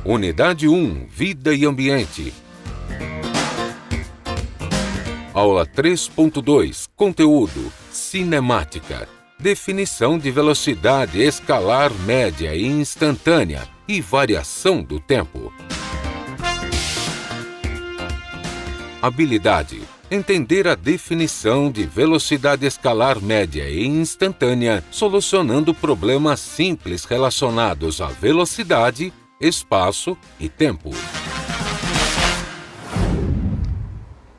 Unidade 1, Vida e Ambiente. Aula 3.2, Conteúdo, Cinemática. Definição de velocidade escalar média e instantânea e variação do tempo. Habilidade. Entender a definição de velocidade escalar média e instantânea, solucionando problemas simples relacionados à velocidade, espaço e tempo.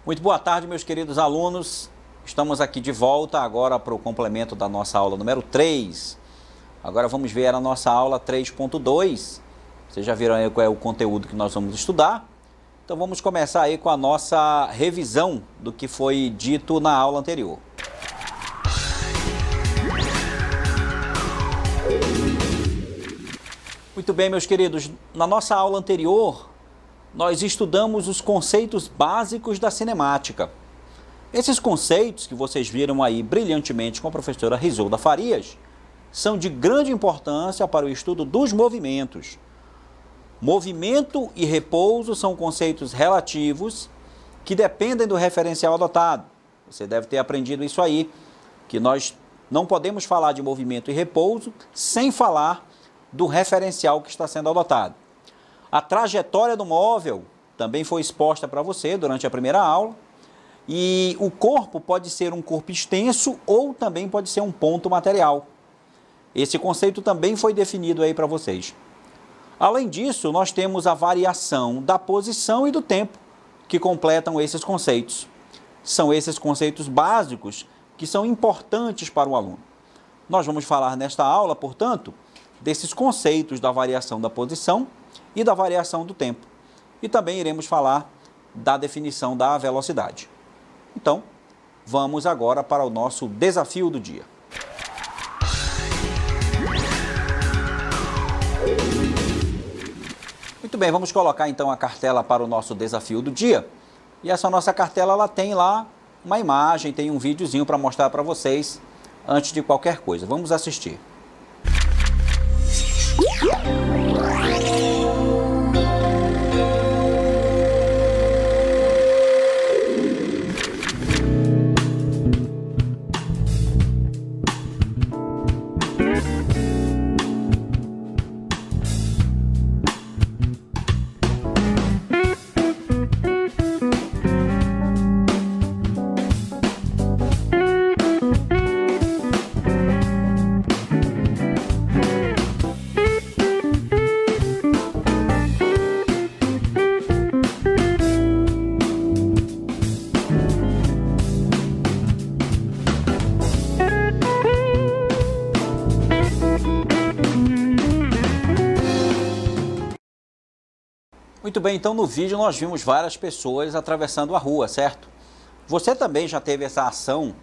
Muito boa tarde, meus queridos alunos. Estamos aqui de volta agora para o complemento da nossa aula número 3. Agora vamos ver a nossa aula 3.2. Vocês já viram aí qual é o conteúdo que nós vamos estudar? Então vamos começar aí com a nossa revisão do que foi dito na aula anterior. Muito bem, meus queridos, na nossa aula anterior, nós estudamos os conceitos básicos da cinemática. Esses conceitos que vocês viram aí brilhantemente com a professora Risolda Farias são de grande importância para o estudo dos movimentos. Movimento e repouso são conceitos relativos que dependem do referencial adotado. Você deve ter aprendido isso aí, que nós não podemos falar de movimento e repouso sem falar do referencial que está sendo adotado. A trajetória do móvel também foi exposta para você durante a primeira aula. E o corpo pode ser um corpo extenso ou também pode ser um ponto material. Esse conceito também foi definido aí para vocês. Além disso, nós temos a variação da posição e do tempo que completam esses conceitos. São esses conceitos básicos que são importantes para o aluno. Nós vamos falar nesta aula, portanto, desses conceitos da variação da posição e da variação do tempo. E também iremos falar da definição da velocidade. Então, vamos agora para o nosso desafio do dia. Muito bem, vamos colocar então a cartela para o nosso desafio do dia. E essa nossa cartela, ela tem lá uma imagem, tem um videozinho para mostrar para vocês antes de qualquer coisa. Vamos assistir. Muito bem, então no vídeo nós vimos várias pessoas atravessando a rua, certo? Você também já teve essa ação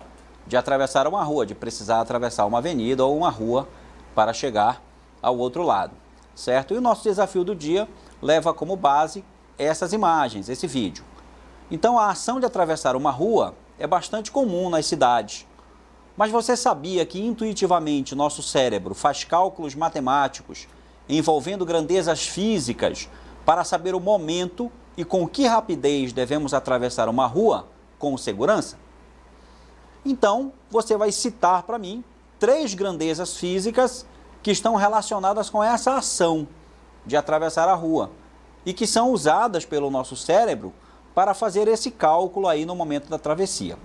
de atravessar uma rua, de precisar atravessar uma avenida ou uma rua para chegar ao outro lado, certo? E o nosso desafio do dia leva como base essas imagens, esse vídeo. Então a ação de atravessar uma rua é bastante comum nas cidades. Mas você sabia que intuitivamente nosso cérebro faz cálculos matemáticos envolvendo grandezas físicas para saber o momento e com que rapidez devemos atravessar uma rua com segurança? Então, você vai citar para mim 3 grandezas físicas que estão relacionadas com essa ação de atravessar a rua e que são usadas pelo nosso cérebro para fazer esse cálculo aí no momento da travessia.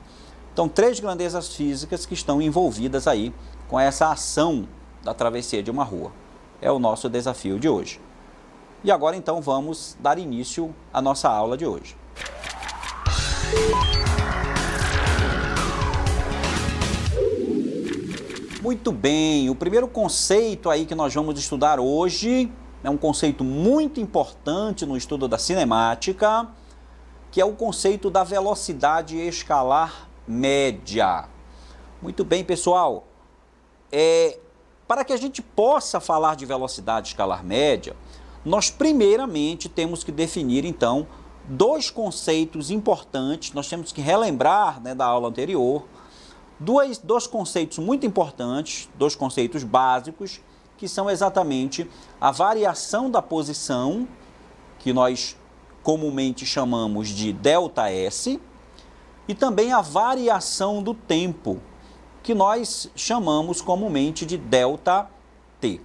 Então, 3 grandezas físicas que estão envolvidas aí com essa ação da travessia de uma rua. É o nosso desafio de hoje. E agora então vamos dar início à nossa aula de hoje. Muito bem, o primeiro conceito aí que nós vamos estudar hoje é um conceito muito importante no estudo da cinemática, que é o conceito da velocidade escalar média. Muito bem, pessoal. Para que a gente possa falar de velocidade escalar média, nós primeiramente temos que definir, então, 2 conceitos importantes. Nós temos que relembrar, né, da aula anterior, dois conceitos muito importantes, 2 conceitos básicos, que são exatamente a variação da posição que nós comumente chamamos de ΔS, e também a variação do tempo, que nós chamamos comumente de ΔT.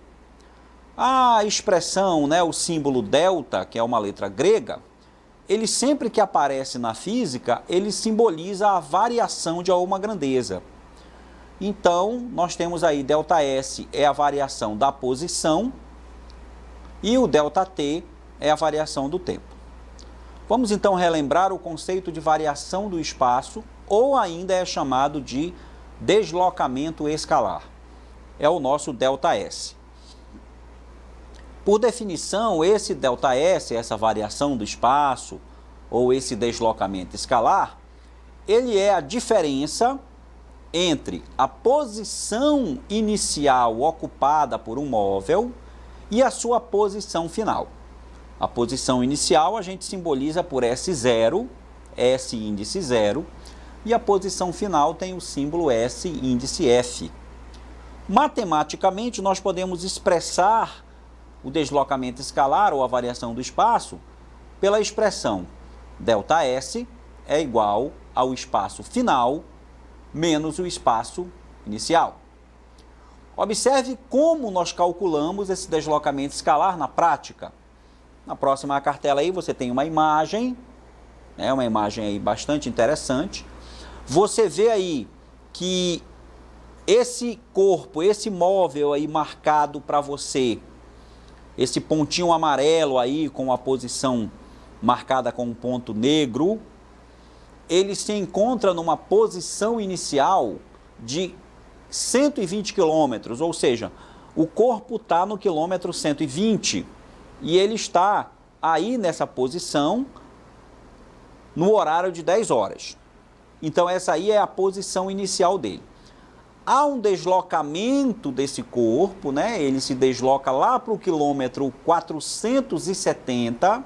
A expressão, né, o símbolo delta, que é uma letra grega, ele sempre que aparece na física, ele simboliza a variação de alguma grandeza. Então, nós temos aí ΔS é a variação da posição e o ΔT é a variação do tempo. Vamos então relembrar o conceito de variação do espaço, ou ainda é chamado de deslocamento escalar. É o nosso ΔS. Por definição, esse ΔS, essa variação do espaço, ou esse deslocamento escalar, ele é a diferença entre a posição inicial ocupada por um móvel e a sua posição final. A posição inicial a gente simboliza por S0, S índice 0, e a posição final tem o símbolo S índice F. Matematicamente, nós podemos expressar o deslocamento escalar ou a variação do espaço pela expressão ΔS é igual ao espaço final menos o espaço inicial. Observe como nós calculamos esse deslocamento escalar na prática. Na próxima cartela aí você tem uma imagem aí bastante interessante. Você vê aí que esse corpo, esse móvel aí marcado para você, esse pontinho amarelo aí com a posição marcada com um ponto negro, ele se encontra numa posição inicial de 120 quilômetros, ou seja, o corpo está no quilômetro 120 e ele está aí nessa posição no horário de 10 horas. Então essa aí é a posição inicial dele. Há um deslocamento desse corpo, né? Ele se desloca lá para o quilômetro 470.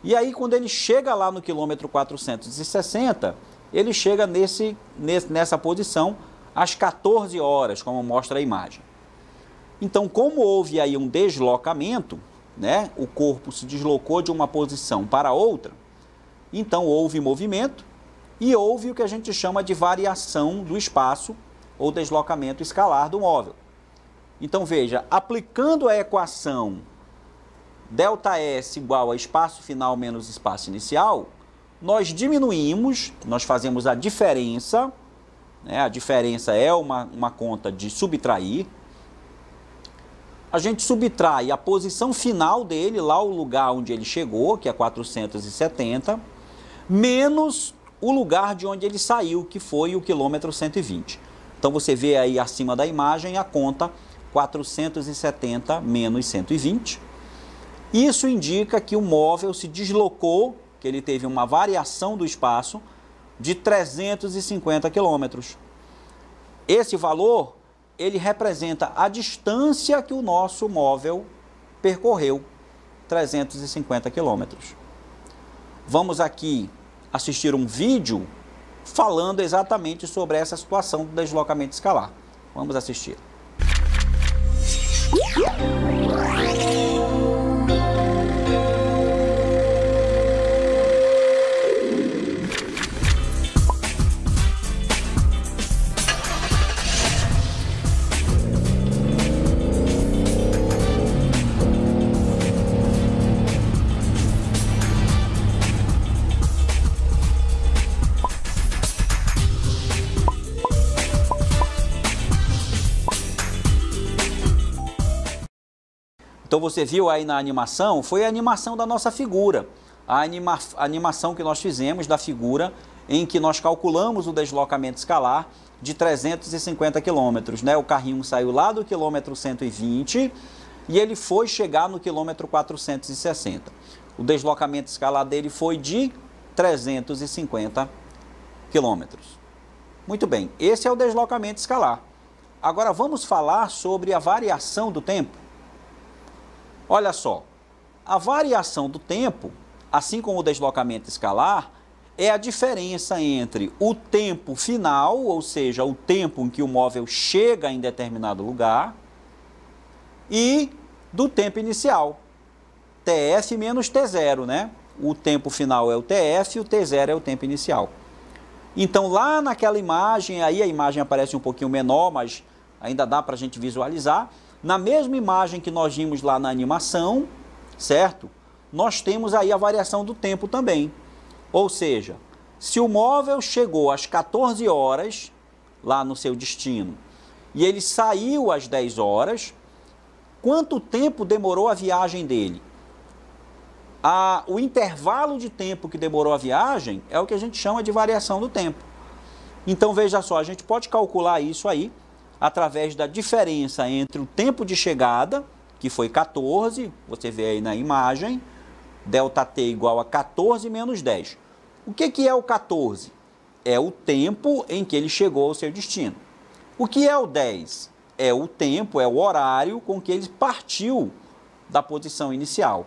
E aí, quando ele chega lá no quilômetro 460, ele chega nessa posição às 14 horas, como mostra a imagem. Então, como houve aí um deslocamento, né? O corpo se deslocou de uma posição para outra, então houve movimento. E houve o que a gente chama de variação do espaço ou deslocamento escalar do móvel. Então veja, aplicando a equação ΔS igual a espaço final menos espaço inicial, nós diminuímos, nós fazemos a diferença, né? A diferença é uma conta de subtrair. A gente subtrai a posição final dele, lá o lugar onde ele chegou, que é 470, menos o lugar de onde ele saiu, que foi o quilômetro 120. Então você vê aí acima da imagem a conta 470 menos 120. Isso indica que o móvel se deslocou, que ele teve uma variação do espaço de 350 quilômetros. Esse valor, ele representa a distância que o nosso móvel percorreu, 350 quilômetros. Vamos aqui assistir um vídeo falando exatamente sobre essa situação do deslocamento escalar. Vamos assistir. Então você viu aí na animação, foi a animação da nossa figura, a animação que nós fizemos da figura em que nós calculamos o deslocamento escalar de 350 quilômetros, né? O carrinho saiu lá do quilômetro 120 e ele foi chegar no quilômetro 460. O deslocamento escalar dele foi de 350 quilômetros. Muito bem, esse é o deslocamento escalar. Agora vamos falar sobre a variação do tempo. Olha só, a variação do tempo, assim como o deslocamento escalar, é a diferença entre o tempo final, ou seja, o tempo em que o móvel chega em determinado lugar, e do tempo inicial, TF menos T0, né? O tempo final é o TF e o T0 é o tempo inicial. Então, lá naquela imagem, aí a imagem aparece um pouquinho menor, mas ainda dá para a gente visualizar. Na mesma imagem que nós vimos lá na animação, certo? Nós temos aí a variação do tempo também. Ou seja, se o móvel chegou às 14 horas, lá no seu destino, e ele saiu às 10 horas, quanto tempo demorou a viagem dele? O intervalo de tempo que demorou a viagem é o que a gente chama de variação do tempo. Então, veja só, a gente pode calcular isso aí através da diferença entre o tempo de chegada, que foi 14, você vê aí na imagem, ΔT igual a 14 menos 10. O que é o 14? É o tempo em que ele chegou ao seu destino. O que é o 10? É o tempo, é o horário com que ele partiu da posição inicial.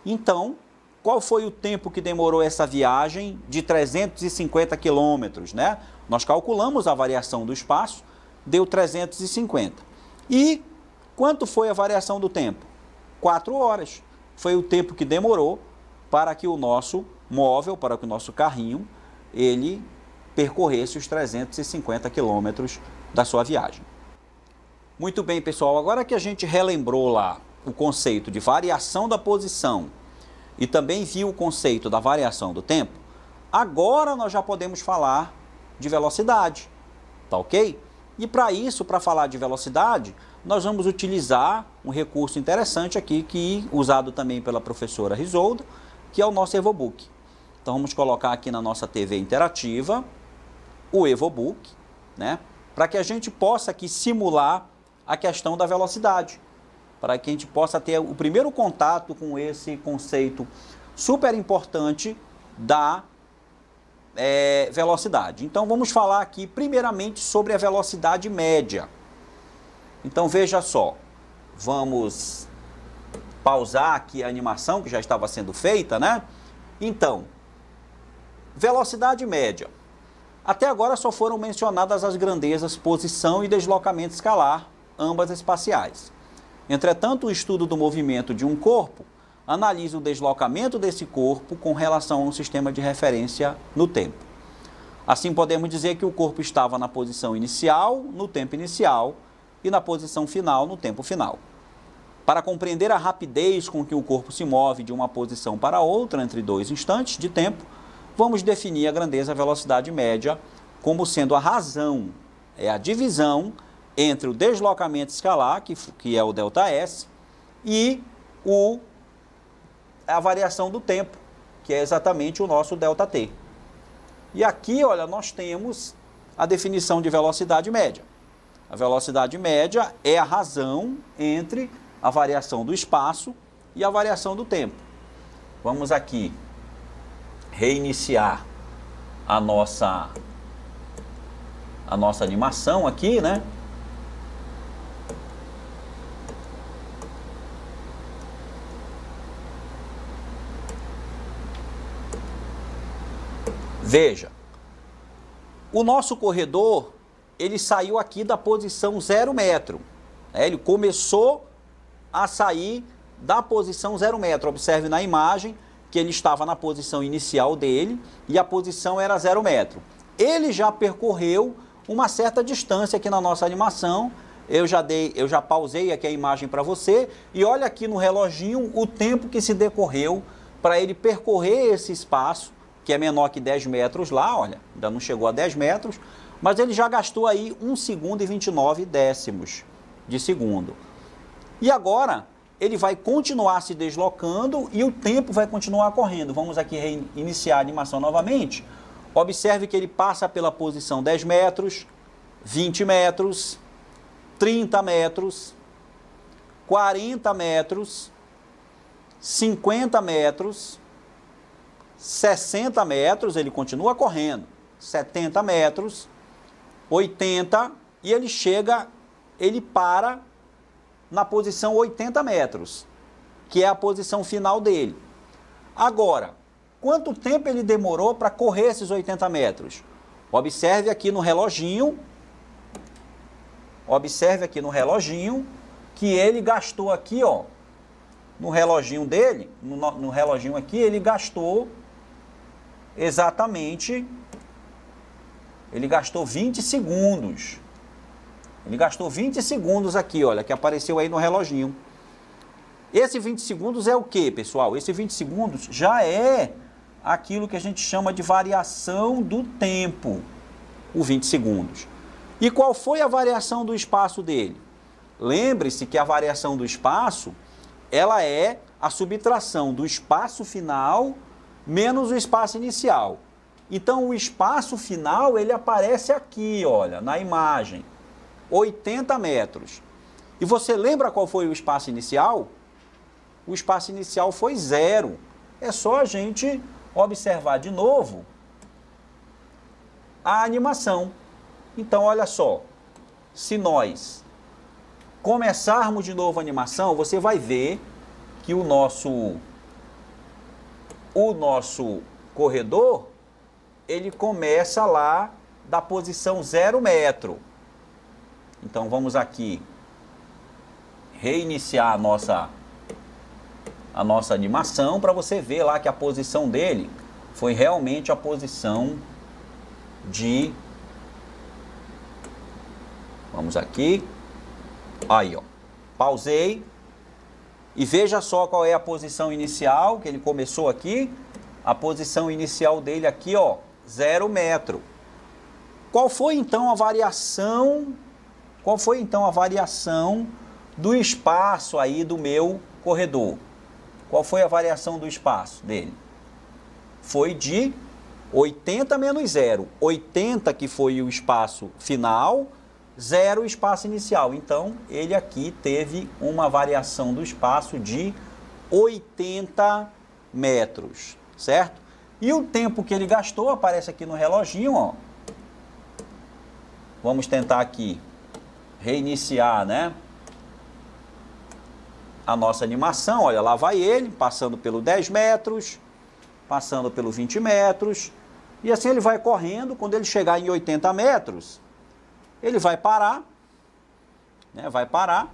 Então, qual foi o tempo que demorou essa viagem de 350 quilômetros, né? Nós calculamos a variação do espaço, deu 350. E quanto foi a variação do tempo? 4 horas. Foi o tempo que demorou para que o nosso móvel, para que o nosso carrinho, ele percorresse os 350 quilômetros da sua viagem. Muito bem, pessoal, agora que a gente relembrou lá o conceito de variação da posição e também viu o conceito da variação do tempo, agora nós já podemos falar de velocidade, tá ok? E para isso, para falar de velocidade, nós vamos utilizar um recurso interessante aqui, usado também pela professora Risolda, que é o nosso EvoBook. Então vamos colocar aqui na nossa TV interativa o EvoBook, né? Para que a gente possa aqui simular a questão da velocidade, para que a gente possa ter o primeiro contato com esse conceito super importante da velocidade. Então vamos falar aqui primeiramente sobre a velocidade média. Então veja só, vamos pausar aqui a animação que já estava sendo feita, né? Então, velocidade média. Até agora só foram mencionadas as grandezas posição e deslocamento escalar, ambas espaciais. Entretanto, o estudo do movimento de um corpo analisa o deslocamento desse corpo com relação a um sistema de referência no tempo. Assim, podemos dizer que o corpo estava na posição inicial, no tempo inicial, e na posição final, no tempo final. Para compreender a rapidez com que o corpo se move de uma posição para outra entre 2 instantes de tempo, vamos definir a grandeza velocidade média como sendo a razão, a divisão entre o deslocamento escalar, que é o ΔS, e a variação do tempo, que é exatamente o nosso ΔT. E aqui, olha, nós temos a definição de velocidade média. A velocidade média é a razão entre a variação do espaço e a variação do tempo. Vamos aqui reiniciar a nossa animação aqui, né? Veja, o nosso corredor, ele saiu aqui da posição 0 metro. Ele começou a sair da posição 0 metro. Observe na imagem que ele estava na posição inicial dele e a posição era 0 metro. Ele já percorreu uma certa distância aqui na nossa animação. Eu já pausei aqui a imagem para você e olha aqui no reloginho o tempo que se decorreu para ele percorrer esse espaço, que é menor que 10 metros lá, olha, ainda não chegou a 10 metros, mas ele já gastou aí 1 segundo e 29 décimos de segundo. E agora ele vai continuar se deslocando e o tempo vai continuar correndo. Vamos aqui reiniciar a animação novamente. Observe que ele passa pela posição 10 metros, 20 metros, 30 metros, 40 metros, 50 metros, 60 metros, ele continua correndo, 70 metros, 80, e ele para na posição 80 metros, que é a posição final dele. Agora, quanto tempo ele demorou para correr esses 80 metros? Observe aqui no reloginho, que ele gastou aqui, ó, no reloginho dele, no reloginho aqui, ele gastou exatamente, ele gastou 20 segundos. Ele gastou 20 segundos aqui, olha, que apareceu aí no reloginho. Esse 20 segundos é o que, pessoal? Esse 20 segundos já é aquilo que a gente chama de variação do tempo, o 20 segundos. E qual foi a variação do espaço dele? Lembre-se que a variação do espaço, ela é a subtração do espaço final menos o espaço inicial. Então, o espaço final, ele aparece aqui, olha, na imagem, 80 metros. E você lembra qual foi o espaço inicial? O espaço inicial foi 0. É só a gente observar de novo a animação. Então, olha só, se nós começarmos de novo a animação, você vai ver que o nosso corredor, ele começa lá da posição 0 metro. Então, vamos aqui reiniciar a nossa animação para você ver lá que a posição dele foi realmente a posição de... Vamos aqui. Aí, ó. Pausei. E veja só qual é a posição inicial, que ele começou aqui. A posição inicial dele aqui, ó, 0 metro. Qual foi então a variação? Qual foi então a variação do espaço aí do meu corredor? Qual foi a variação do espaço dele? Foi de 80 menos 0. 80 que foi o espaço final, 0 o espaço inicial. Então, ele aqui teve uma variação do espaço de 80 metros, certo? E o tempo que ele gastou aparece aqui no reloginho, ó. Vamos tentar aqui reiniciar, né? A nossa animação, olha, lá vai ele, passando pelo 10 metros, passando pelo 20 metros, e assim ele vai correndo. Quando ele chegar em 80 metros, ele vai parar, né? Vai parar,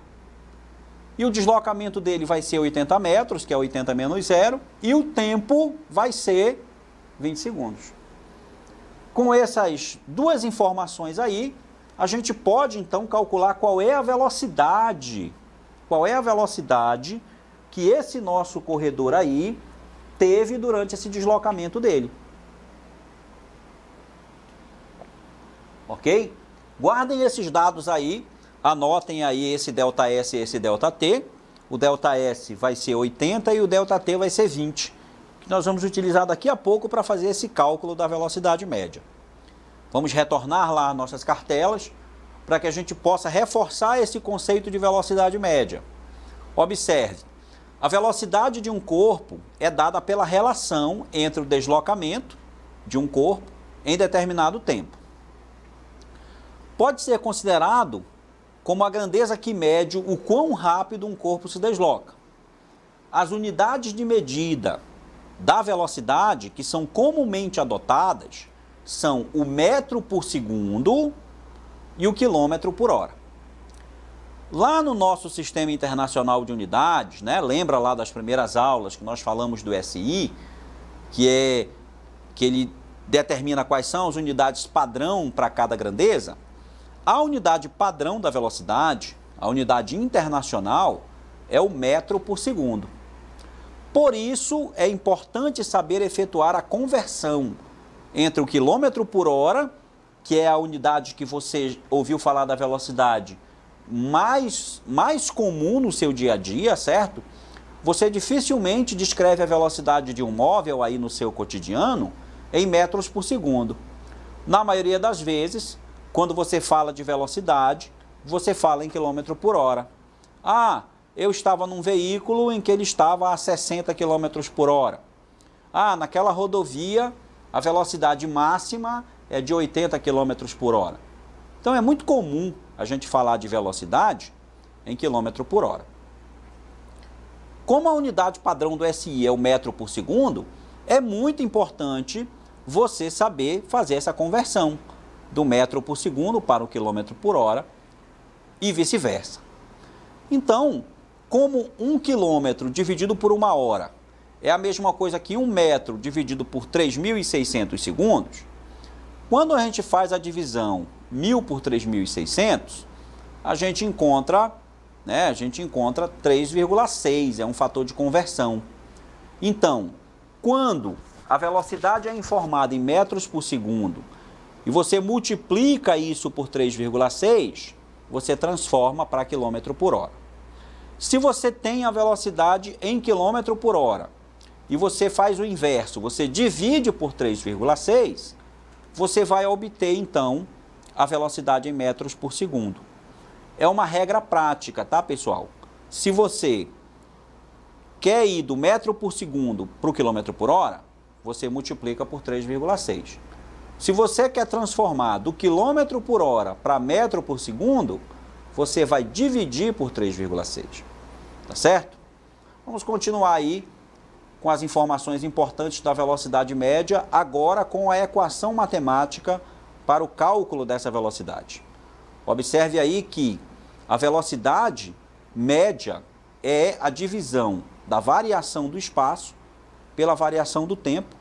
e o deslocamento dele vai ser 80 metros, que é 80 menos 0, e o tempo vai ser 20 segundos. Com essas duas informações aí, a gente pode então calcular qual é a velocidade que esse nosso corredor aí teve durante esse deslocamento dele. Ok? Guardem esses dados aí, anotem aí esse ΔS e esse ΔT. O ΔS vai ser 80 e o ΔT vai ser 20, que nós vamos utilizar daqui a pouco para fazer esse cálculo da velocidade média. Vamos retornar lá às nossas cartelas para que a gente possa reforçar esse conceito de velocidade média. Observe, a velocidade de um corpo é dada pela relação entre o deslocamento de um corpo em determinado tempo. Pode ser considerado como a grandeza que mede o quão rápido um corpo se desloca. As unidades de medida da velocidade que são comumente adotadas são o metro por segundo e o quilômetro por hora. Lá no nosso Sistema Internacional de Unidades, né, lembra lá das primeiras aulas que nós falamos do SI, que ele determina quais são as unidades padrão para cada grandeza? A unidade padrão da velocidade, a unidade internacional, é o metro por segundo. Por isso, é importante saber efetuar a conversão entre o quilômetro por hora, que é a unidade que você ouviu falar da velocidade mais comum no seu dia a dia, certo? Você dificilmente descreve a velocidade de um móvel aí no seu cotidiano em metros por segundo. Na maioria das vezes, quando você fala de velocidade, você fala em quilômetro por hora. Ah, eu estava num veículo em que ele estava a 60 km por hora. Ah, naquela rodovia a velocidade máxima é de 80 km por hora. Então é muito comum a gente falar de velocidade em quilômetro por hora. Como a unidade padrão do SI é o metro por segundo, é muito importante você saber fazer essa conversão do metro por segundo para o quilômetro por hora e vice-versa. Então, como 1 quilômetro dividido por 1 hora é a mesma coisa que 1 metro dividido por 3.600 segundos, quando a gente faz a divisão 1.000 por 3.600, a gente encontra 3,6, é um fator de conversão. Então, quando a velocidade é informada em metros por segundo e você multiplica isso por 3,6, você transforma para quilômetro por hora. Se você tem a velocidade em quilômetro por hora e você faz o inverso, você divide por 3,6, você vai obter, então, a velocidade em metros por segundo. É uma regra prática, tá, pessoal? Se você quer ir do metro por segundo para o quilômetro por hora, você multiplica por 3,6. Se você quer transformar do quilômetro por hora para metro por segundo, você vai dividir por 3,6. Tá certo? Vamos continuar aí com as informações importantes da velocidade média, agora com a equação matemática para o cálculo dessa velocidade. Observe aí que a velocidade média é a divisão da variação do espaço pela variação do tempo,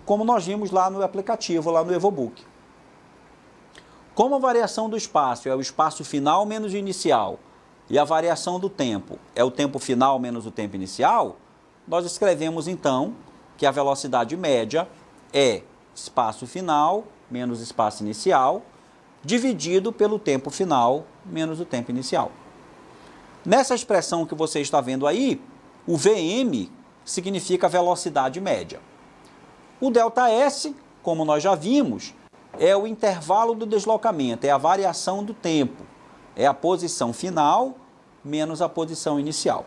como nós vimos lá no aplicativo, lá no EvoBook. Como a variação do espaço é o espaço final menos o inicial e a variação do tempo é o tempo final menos o tempo inicial, nós escrevemos então que a velocidade média é espaço final menos espaço inicial dividido pelo tempo final menos o tempo inicial. Nessa expressão que você está vendo aí, o Vm significa velocidade média. O ΔS, como nós já vimos, é o intervalo do deslocamento, é a variação do tempo, é a posição final menos a posição inicial.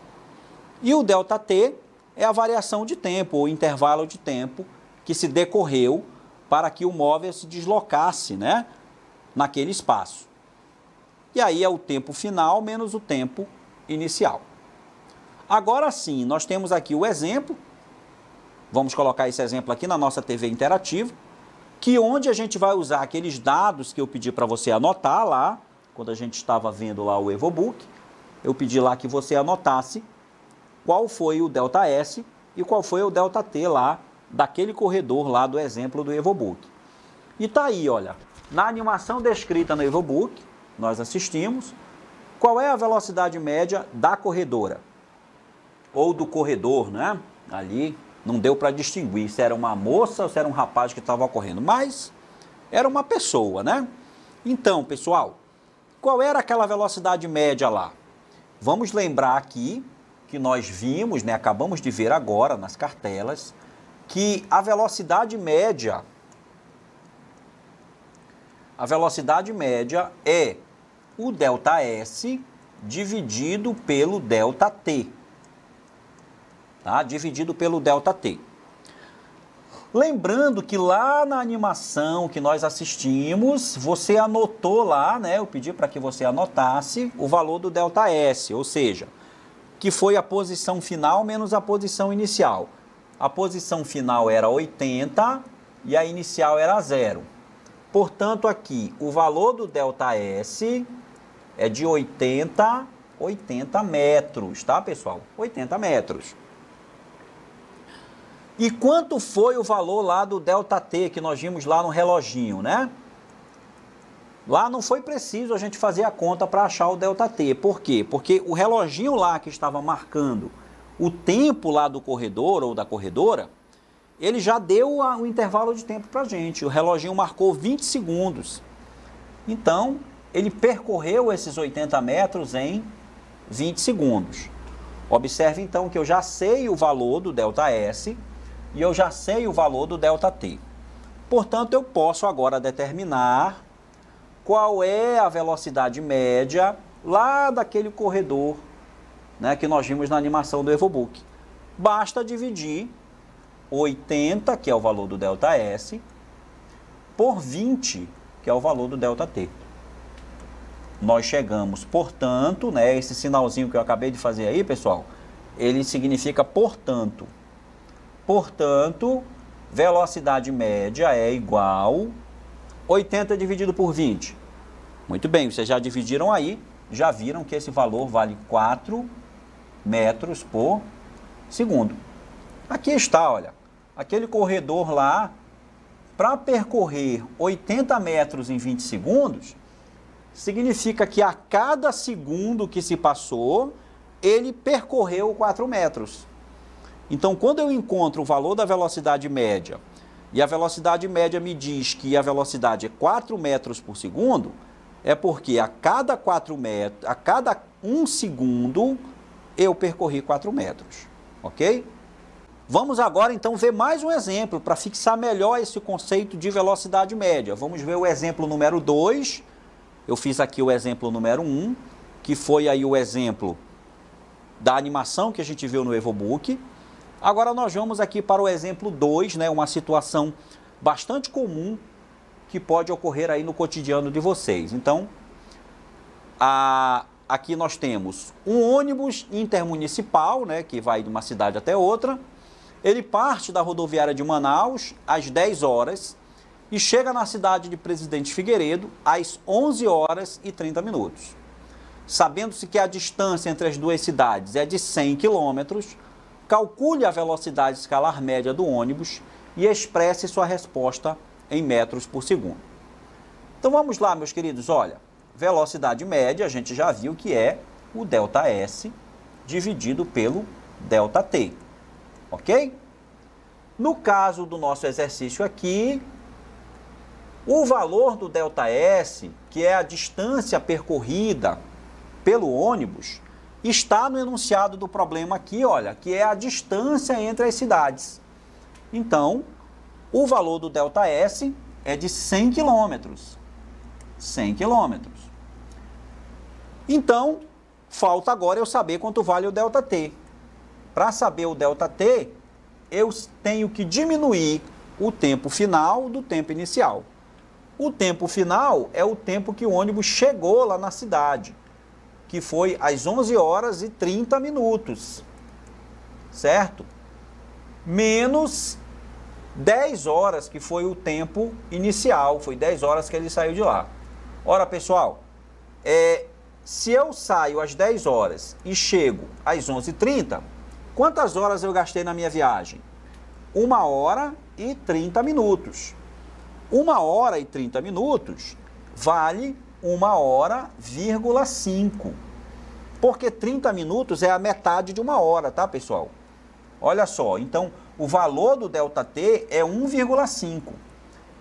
E o ΔT é a variação de tempo, ou intervalo de tempo que se decorreu para que o móvel se deslocasse, né, naquele espaço. E aí é o tempo final menos o tempo inicial. Agora sim, nós temos aqui o exemplo. Vamos colocar esse exemplo aqui na nossa TV interativa, que onde a gente vai usar aqueles dados que eu pedi para você anotar lá, quando a gente estava vendo lá o EvoBook, eu pedi lá que você anotasse qual foi o ΔS e qual foi o ΔT lá, daquele corredor lá do exemplo do EvoBook. E tá aí, olha, na animação descrita no EvoBook, nós assistimos, qual é a velocidade média da corredora, ou do corredor, né? Ali não deu para distinguir se era uma moça ou se era um rapaz que estava correndo, mas era uma pessoa, né? Então, pessoal, qual era aquela velocidade média lá? Vamos lembrar aqui que nós vimos, né, acabamos de ver agora nas cartelas, que a velocidade média é o ΔS dividido pelo ΔT. Tá? Dividido pelo ΔT. Lembrando que lá na animação que nós assistimos, você anotou lá, né? Eu pedi para que você anotasse o valor do ΔS, ou seja, que foi a posição final menos a posição inicial. A posição final era 80 e a inicial era 0. Portanto, aqui, o valor do ΔS é de 80 metros, tá, pessoal? 80 metros. E quanto foi o valor lá do ΔT que nós vimos lá no reloginho, né? Lá não foi preciso a gente fazer a conta para achar o ΔT. Por quê? Porque o reloginho lá que estava marcando o tempo lá do corredor ou da corredora, ele já deu o intervalo de tempo para a gente. O reloginho marcou 20 segundos. Então, ele percorreu esses 80 metros em 20 segundos. Observe então que eu já sei o valor do ΔS e eu já sei o valor do ΔT. Portanto, eu posso agora determinar qual é a velocidade média lá daquele corredor, né, que nós vimos na animação do EvoBook. Basta dividir 80, que é o valor do ΔS, por 20, que é o valor do ΔT. Nós chegamos, portanto, né, esse sinalzinho que eu acabei de fazer aí, pessoal, ele significa portanto. Portanto, velocidade média é igual 80 dividido por 20. Muito bem, vocês já dividiram aí, já viram que esse valor vale 4 metros por segundo. Aqui está, olha, aquele corredor lá, para percorrer 80 metros em 20 segundos, significa que a cada segundo que se passou, ele percorreu 4 metros. Então, quando eu encontro o valor da velocidade média, e a velocidade média me diz que a velocidade é 4 metros por segundo, é porque a cada 1 segundo, eu percorri 4 metros, ok? Vamos agora, então, ver mais um exemplo para fixar melhor esse conceito de velocidade média. Vamos ver o exemplo número 2. Eu fiz aqui o exemplo número 1, que foi aí o exemplo da animação que a gente viu no EvoBook. Agora nós vamos aqui para o exemplo 2, né, uma situação bastante comum que pode ocorrer aí no cotidiano de vocês. Então, aqui nós temos um ônibus intermunicipal, né, que vai de uma cidade até outra. Ele parte da rodoviária de Manaus às 10 horas e chega na cidade de Presidente Figueiredo às 11 horas e 30 minutos. Sabendo-se que a distância entre as duas cidades é de 100 quilômetros, calcule a velocidade escalar média do ônibus e expresse sua resposta em metros por segundo. Então vamos lá, meus queridos, olha, velocidade média a gente já viu que é o ΔS dividido pelo ΔT. Ok? No caso do nosso exercício aqui, o valor do ΔS, que é a distância percorrida pelo ônibus, está no enunciado do problema aqui, olha, que é a distância entre as cidades. Então, o valor do ΔS é de 100 quilômetros. 100 quilômetros. Então, falta agora eu saber quanto vale o ΔT. Para saber o ΔT, eu tenho que diminuir o tempo final do tempo inicial. O tempo final é o tempo que o ônibus chegou lá na cidade, que foi às 11 horas e 30 minutos, certo? Menos 10 horas, que foi o tempo inicial, foi 10 horas que ele saiu de lá. Ora, pessoal, se eu saio às 10 horas e chego às 11h30, quantas horas eu gastei na minha viagem? 1 hora e 30 minutos. 1 hora e 30 minutos vale 1 hora,5. Porque 30 minutos é a metade de 1 hora, tá, pessoal? Olha só, então o valor do ΔT é 1,5.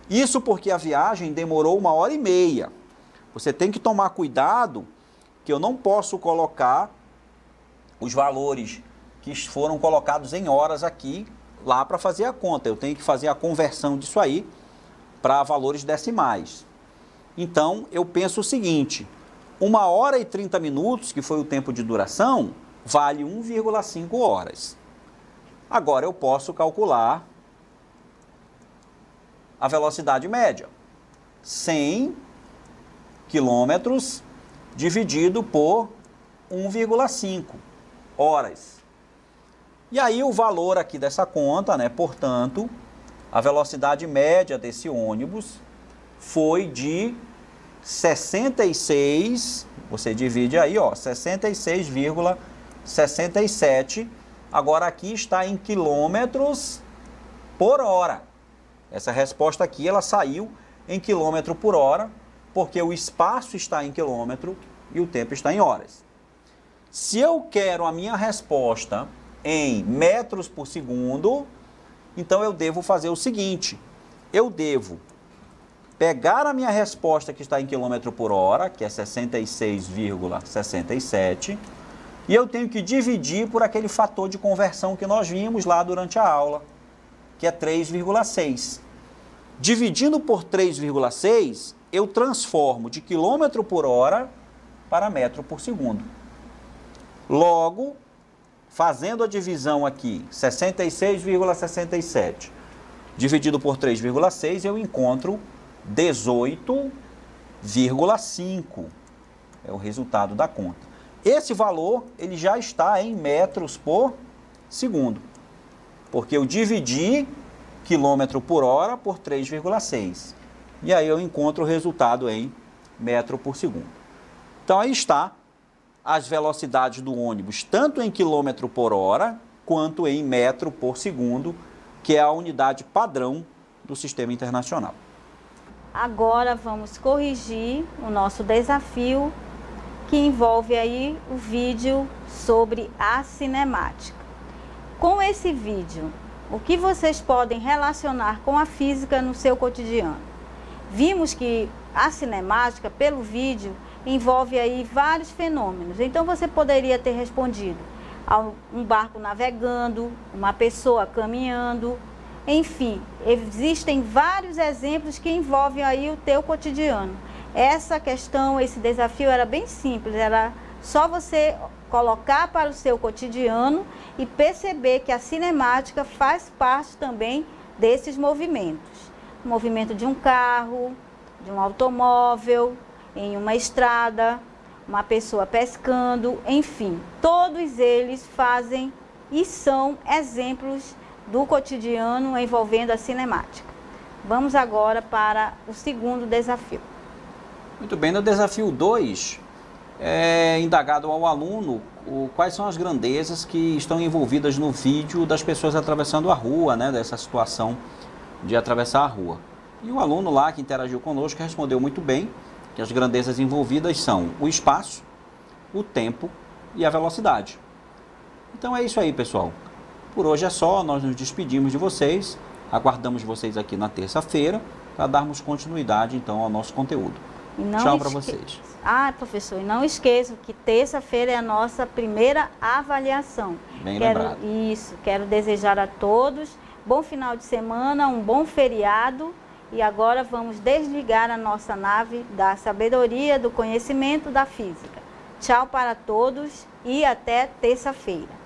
Isso porque a viagem demorou 1 hora e meia. Você tem que tomar cuidado que eu não posso colocar os valores que foram colocados em horas aqui, lá para fazer a conta. Eu tenho que fazer a conversão disso aí para valores decimais. Então, eu penso o seguinte, 1 hora e 30 minutos, que foi o tempo de duração, vale 1,5 horas. Agora, eu posso calcular a velocidade média. 100 quilômetros dividido por 1,5 horas. E aí o valor aqui dessa conta, né? Portanto, a velocidade média desse ônibus foi de 66, você divide aí, ó, 66,67. Agora aqui está em quilômetros por hora. Essa resposta aqui, ela saiu em quilômetro por hora, porque o espaço está em quilômetro e o tempo está em horas. Se eu quero a minha resposta em metros por segundo, então eu devo fazer o seguinte, eu devo pegar a minha resposta que está em quilômetro por hora, que é 66,67, e eu tenho que dividir por aquele fator de conversão que nós vimos lá durante a aula, que é 3,6. Dividindo por 3,6, eu transformo de quilômetro por hora para metro por segundo. Logo, fazendo a divisão aqui, 66,67 dividido por 3,6, eu encontro 18,5. É o resultado da conta. Esse valor, ele já está em metros por segundo, porque eu dividi quilômetro por hora por 3,6. E aí eu encontro o resultado em metro por segundo. Então aí está as velocidades do ônibus, tanto em quilômetro por hora, quanto em metro por segundo, que é a unidade padrão do sistema internacional. Agora vamos corrigir o nosso desafio, que envolve aí o vídeo sobre a cinemática. Com esse vídeo, o que vocês podem relacionar com a física no seu cotidiano? Vimos que a cinemática, pelo vídeo, envolve aí vários fenômenos. Então você poderia ter respondido a um barco navegando, uma pessoa caminhando, enfim, existem vários exemplos que envolvem aí o teu cotidiano. Essa questão, esse desafio era bem simples, era só você colocar para o seu cotidiano e perceber que a cinemática faz parte também desses movimentos. O movimento de um carro, de um automóvel, em uma estrada, uma pessoa pescando, enfim, todos eles fazem e são exemplos do cotidiano envolvendo a cinemática. Vamos agora para o segundo desafio. Muito bem, no desafio 2, é indagado ao aluno quais são as grandezas que estão envolvidas no vídeo das pessoas atravessando a rua, né, dessa situação de atravessar a rua. E o aluno lá que interagiu conosco respondeu muito bem que as grandezas envolvidas são o espaço, o tempo e a velocidade. Então é isso aí, pessoal. Por hoje é só, nós nos despedimos de vocês, aguardamos vocês aqui na terça-feira para darmos continuidade então ao nosso conteúdo. Tchau para vocês. Ah, professor, e não esqueça que terça-feira é a nossa primeira avaliação. Bem lembrado. Isso, quero desejar a todos bom final de semana, um bom feriado. E agora vamos desligar a nossa nave da sabedoria, do conhecimento da física. Tchau para todos e até terça-feira.